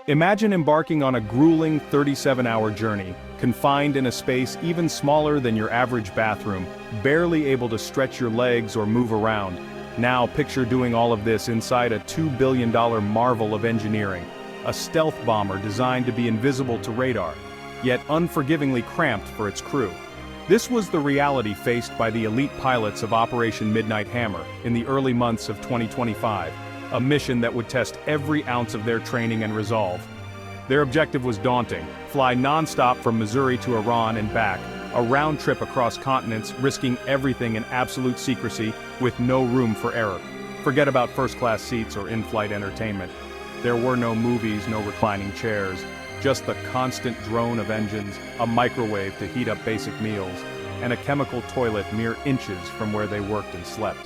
Imagine embarking on a grueling 37-hour journey, confined in a space even smaller than your average bathroom, barely able to stretch your legs or move around. Now picture doing all of this inside a $2 billion marvel of engineering, a stealth bomber designed to be invisible to radar, yet unforgivingly cramped for its crew. This was the reality faced by the elite pilots of Operation Midnight Hammer in the early months of 2025, a mission that would test every ounce of their training and resolve. Their objective was daunting: fly non-stop from Missouri to Iran and back, a round trip across continents, risking everything in absolute secrecy, with no room for error. Forget about first-class seats or in-flight entertainment. There were no movies, no reclining chairs, just the constant drone of engines, a microwave to heat up basic meals, and a chemical toilet mere inches from where they worked and slept.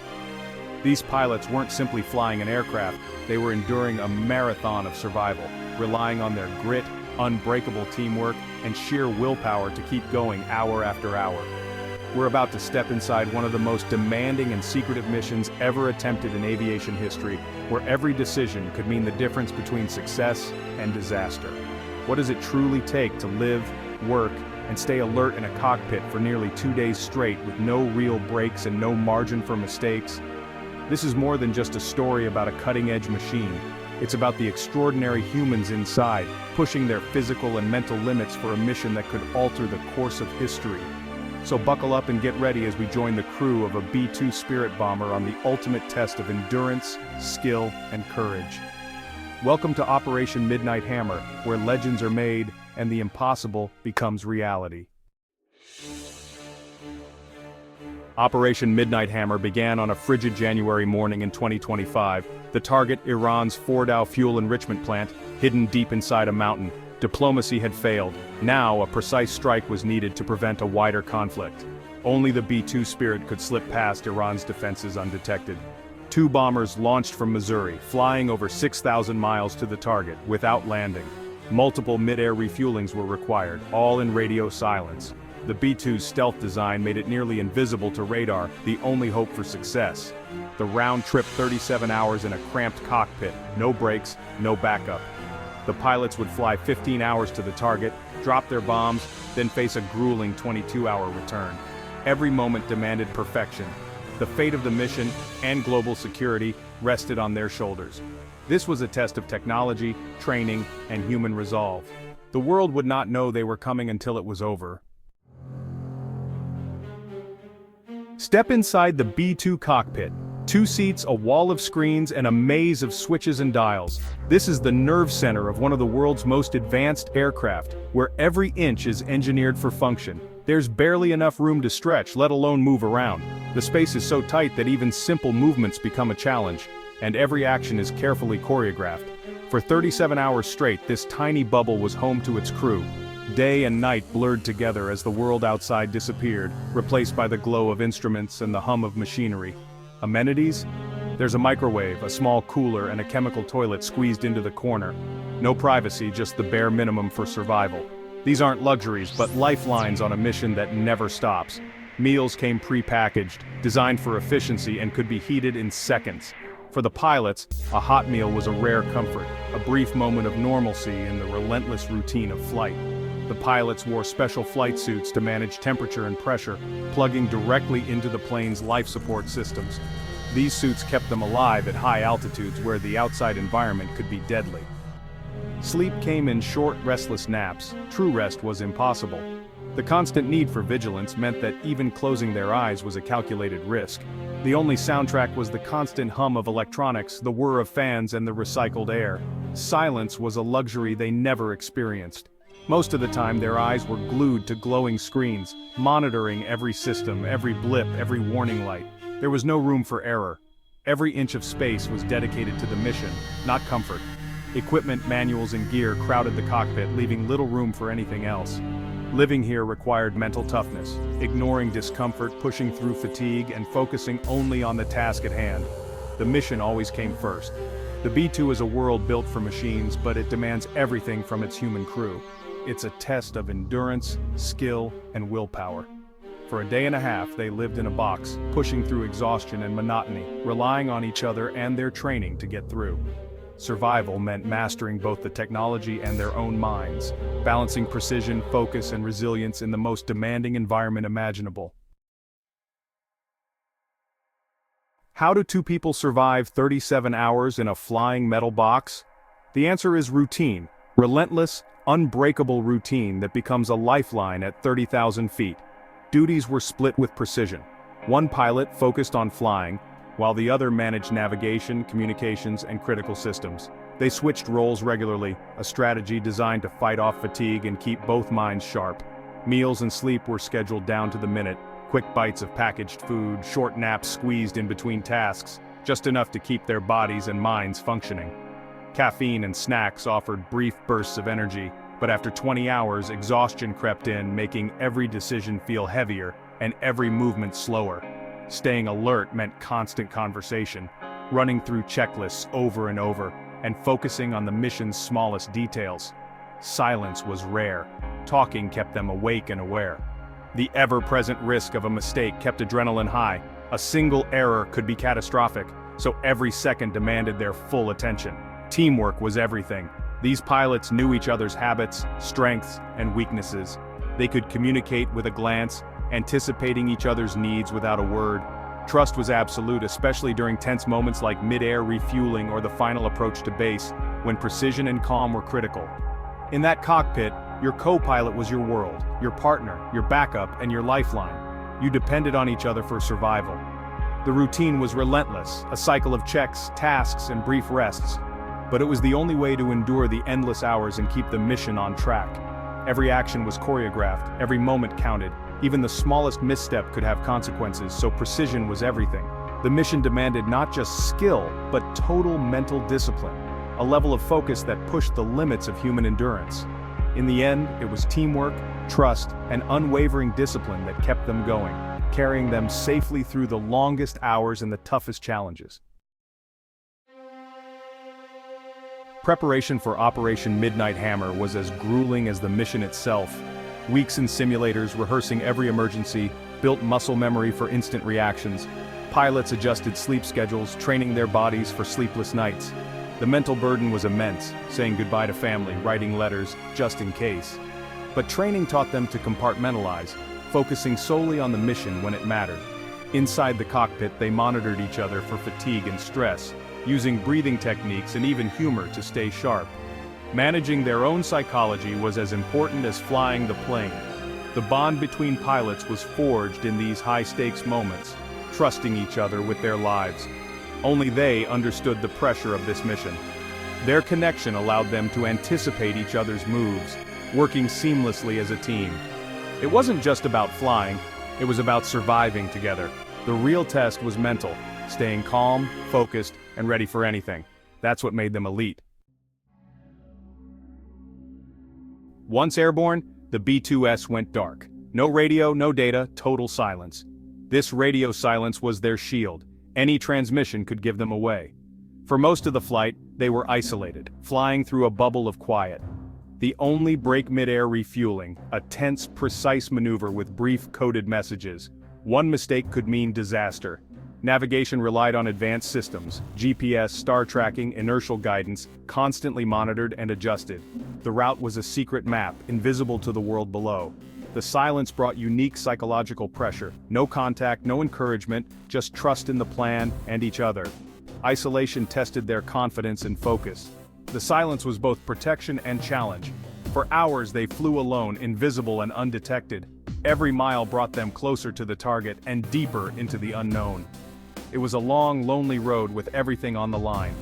These pilots weren't simply flying an aircraft, they were enduring a marathon of survival, relying on their grit, unbreakable teamwork, and sheer willpower to keep going hour after hour. We're about to step inside one of the most demanding and secretive missions ever attempted in aviation history, where every decision could mean the difference between success and disaster. What does it truly take to live, work, and stay alert in a cockpit for nearly 2 days straight with no real breaks and no margin for mistakes? This is more than just a story about a cutting-edge machine. It's about the extraordinary humans inside, pushing their physical and mental limits for a mission that could alter the course of history. So buckle up and get ready as we join the crew of a B-2 Spirit bomber on the ultimate test of endurance, skill, and courage. Welcome to Operation Midnight Hammer, where legends are made and the impossible becomes reality. Operation Midnight Hammer began on a frigid January morning in 2025. The target, Iran's Fordow fuel enrichment plant, hidden deep inside a mountain. Diplomacy had failed. Now a precise strike was needed to prevent a wider conflict. Only the B-2 Spirit could slip past Iran's defenses undetected. 2 bombers launched from Missouri, flying over 6,000 miles to the target, without landing. Multiple mid-air refuelings were required, all in radio silence. The B-2's stealth design made it nearly invisible to radar, the only hope for success. The round trip 37 hours in a cramped cockpit, no brakes, no backup. The pilots would fly 15 hours to the target, drop their bombs, then face a grueling 22-hour return. Every moment demanded perfection. The fate of the mission, and global security, rested on their shoulders. This was a test of technology, training, and human resolve. The world would not know they were coming until it was over. Step inside the B-2 cockpit. 2 seats, a wall of screens, and a maze of switches and dials. This is the nerve center of one of the world's most advanced aircraft, where every inch is engineered for function. There's barely enough room to stretch, let alone move around. The space is so tight that even simple movements become a challenge, and every action is carefully choreographed. For 37 hours straight, this tiny bubble was home to its crew. Day and night blurred together as the world outside disappeared, replaced by the glow of instruments and the hum of machinery. Amenities? There's a microwave, a small cooler, and a chemical toilet squeezed into the corner. No privacy, just the bare minimum for survival. These aren't luxuries, but lifelines on a mission that never stops. Meals came pre-packaged, designed for efficiency, and could be heated in seconds. For the pilots, a hot meal was a rare comfort, a brief moment of normalcy in the relentless routine of flight. The pilots wore special flight suits to manage temperature and pressure, plugging directly into the plane's life support systems. These suits kept them alive at high altitudes where the outside environment could be deadly. Sleep came in short, restless naps. True rest was impossible. The constant need for vigilance meant that even closing their eyes was a calculated risk. The only soundtrack was the constant hum of electronics, the whir of fans, and the recycled air. Silence was a luxury they never experienced. Most of the time their eyes were glued to glowing screens, monitoring every system, every blip, every warning light. There was no room for error. Every inch of space was dedicated to the mission, not comfort. Equipment, manuals, and gear crowded the cockpit, leaving little room for anything else. Living here required mental toughness, ignoring discomfort, pushing through fatigue, and focusing only on the task at hand. The mission always came first. The B-2 is a world built for machines, but it demands everything from its human crew. It's a test of endurance, skill, and willpower. For a day and a half, they lived in a box, pushing through exhaustion and monotony, relying on each other and their training to get through. Survival meant mastering both the technology and their own minds, balancing precision, focus, and resilience in the most demanding environment imaginable. How do two people survive 37 hours in a flying metal box? The answer is routine, relentless, unbreakable routine that becomes a lifeline at 30,000 feet. Duties were split with precision. One pilot focused on flying, while the other managed navigation, communications, and critical systems. They switched roles regularly, a strategy designed to fight off fatigue and keep both minds sharp. Meals and sleep were scheduled down to the minute, quick bites of packaged food, short naps squeezed in between tasks, just enough to keep their bodies and minds functioning. Caffeine and snacks offered brief bursts of energy, but after 20 hours, exhaustion crept in, making every decision feel heavier and every movement slower. Staying alert meant constant conversation, running through checklists over and over, and focusing on the mission's smallest details. Silence was rare. Talking kept them awake and aware. The ever-present risk of a mistake kept adrenaline high. A single error could be catastrophic, so every second demanded their full attention. Teamwork was everything. These pilots knew each other's habits, strengths, and weaknesses. They could communicate with a glance, anticipating each other's needs without a word. Trust was absolute, especially during tense moments like mid-air refueling or the final approach to base, when precision and calm were critical. In that cockpit, your co-pilot was your world, your partner, your backup, and your lifeline. You depended on each other for survival. The routine was relentless, a cycle of checks, tasks, and brief rests. But it was the only way to endure the endless hours and keep the mission on track. Every action was choreographed, every moment counted. Even the smallest misstep could have consequences, so precision was everything. The mission demanded not just skill, but total mental discipline, a level of focus that pushed the limits of human endurance. In the end, it was teamwork, trust, and unwavering discipline that kept them going, carrying them safely through the longest hours and the toughest challenges. Preparation for Operation Midnight Hammer was as grueling as the mission itself. Weeks in simulators rehearsing every emergency, built muscle memory for instant reactions. Pilots adjusted sleep schedules, training their bodies for sleepless nights. The mental burden was immense, saying goodbye to family, writing letters, just in case. But training taught them to compartmentalize, focusing solely on the mission when it mattered. Inside the cockpit, they monitored each other for fatigue and stress, using breathing techniques and even humor to stay sharp. Managing their own psychology was as important as flying the plane. The bond between pilots was forged in these high-stakes moments, trusting each other with their lives. Only they understood the pressure of this mission. Their connection allowed them to anticipate each other's moves, working seamlessly as a team. It wasn't just about flying, it was about surviving together. The real test was mental, staying calm, focused, and ready for anything. That's what made them elite. Once airborne, the B-2S went dark. No radio, no data, total silence. This radio silence was their shield. Any transmission could give them away. For most of the flight, they were isolated, flying through a bubble of quiet. The only break mid-air refueling, a tense, precise maneuver with brief coded messages. One mistake could mean disaster. Navigation relied on advanced systems, GPS, star tracking, inertial guidance, constantly monitored and adjusted. The route was a secret map, invisible to the world below. The silence brought unique psychological pressure. No contact, no encouragement, just trust in the plan and each other. Isolation tested their confidence and focus. The silence was both protection and challenge. For hours they flew alone, invisible and undetected. Every mile brought them closer to the target and deeper into the unknown. It was a long, lonely road with everything on the line.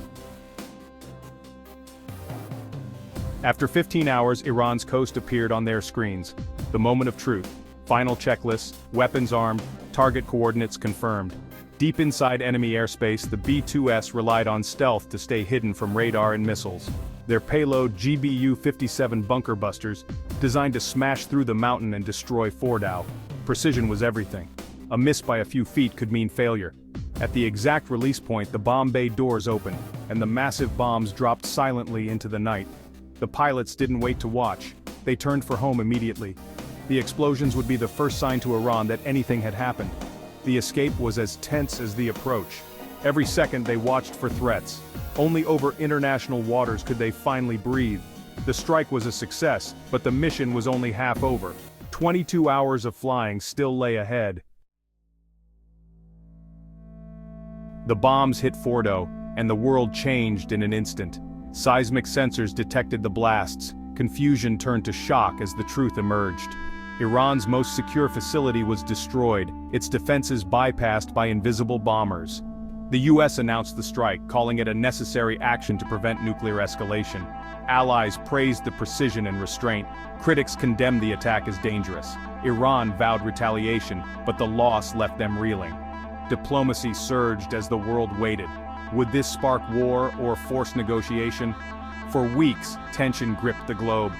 After 15 hours, Iran's coast appeared on their screens. The moment of truth. Final checklists, weapons armed, target coordinates confirmed. Deep inside enemy airspace, the B-2S relied on stealth to stay hidden from radar and missiles. Their payload GBU-57 bunker busters, designed to smash through the mountain and destroy Fordow. Precision was everything. A miss by a few feet could mean failure. At the exact release point, the bomb bay doors opened, and the massive bombs dropped silently into the night. The pilots didn't wait to watch. They turned for home immediately. The explosions would be the first sign to Iran that anything had happened. The escape was as tense as the approach. Every second they watched for threats. Only over international waters could they finally breathe. The strike was a success, but the mission was only half over. 22 hours of flying still lay ahead. The bombs hit Fordo, and the world changed in an instant. Seismic sensors detected the blasts. Confusion turned to shock as the truth emerged. Iran's most secure facility was destroyed, its defenses bypassed by invisible bombers. The US announced the strike, calling it a necessary action to prevent nuclear escalation. Allies praised the precision and restraint. Critics condemned the attack as dangerous. Iran vowed retaliation, but the loss left them reeling. Diplomacy surged as the world waited. Would this spark war or force negotiation? For weeks, tension gripped the globe.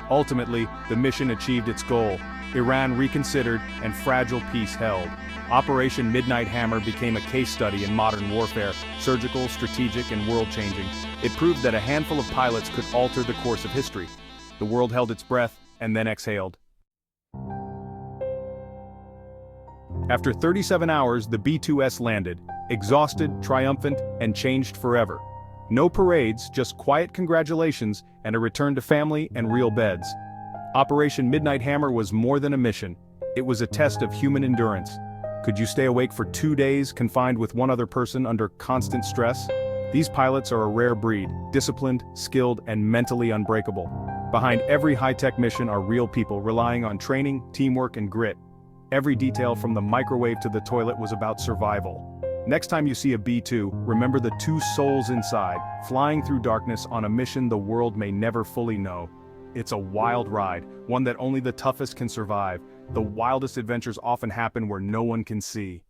Ultimately, the mission achieved its goal. Iran reconsidered, and fragile peace held. Operation Midnight Hammer became a case study in modern warfare, surgical, strategic, and world-changing. It proved that a handful of pilots could alter the course of history. The world held its breath, and then exhaled. After 37 hours, the B-2S landed, exhausted, triumphant, and changed forever. No parades, just quiet congratulations, and a return to family and real beds. Operation Midnight Hammer was more than a mission. It was a test of human endurance. Could you stay awake for 2 days, confined with one other person under constant stress? These pilots are a rare breed, disciplined, skilled, and mentally unbreakable. Behind every high-tech mission are real people relying on training, teamwork, and grit. Every detail from the microwave to the toilet was about survival. Next time you see a B-2, remember the two souls inside, flying through darkness on a mission the world may never fully know. It's a wild ride, one that only the toughest can survive. The wildest adventures often happen where no one can see.